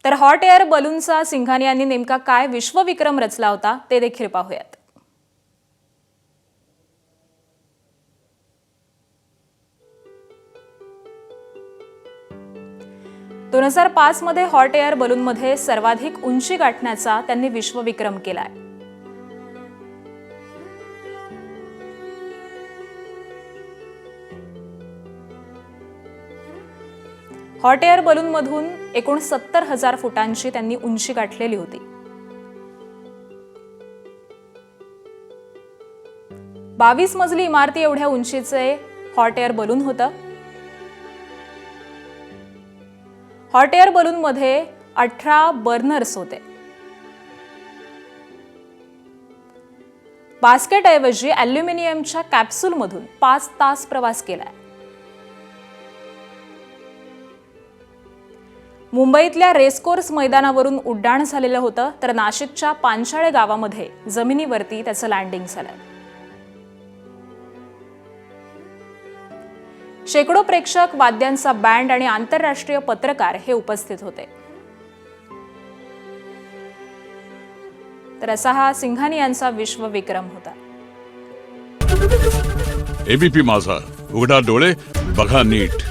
तर hot air बलूनचा Singhania यांनी नेमका काय विश्वविक्रम रचला होता ते देखील पाहूयात। 2005 मध्ये हॉट एअर बलूनमध्ये सर्वाधिक उंची गाठण्याचा त्यांनी विश्वविक्रम केलाय। हॉट एअर बलूनमधून एकूण 70,000 फुटांची त्यांनी उंची गाठलेली होती। 22 मजली इमारती एवढ्या उंचीचे हॉट एअर बलून होतं। हॉट एअर बलूनमध्ये 18 बर्नर्स होते। बास्केटऐवजी ॲल्युमिनियमच्या कॅप्सूलमधून 5 तास प्रवास केलाय। मुंबईतल्या रेसकोर्स मैदानावरून उड्डाण झालेलं होतं, तर नाशिकच्या पानशाळे गावामध्ये जमिनीवरती त्याचं लँडिंग झालं। शेकडो प्रेक्षक, वाद्यांचा बँड आणि आंतरराष्ट्रीय पत्रकार हे उपस्थित होते। तर असा हा सिंघानिया यांचा विश्वविक्रम होता। एबीपी माझा, उघडा डोळे बघा नीट।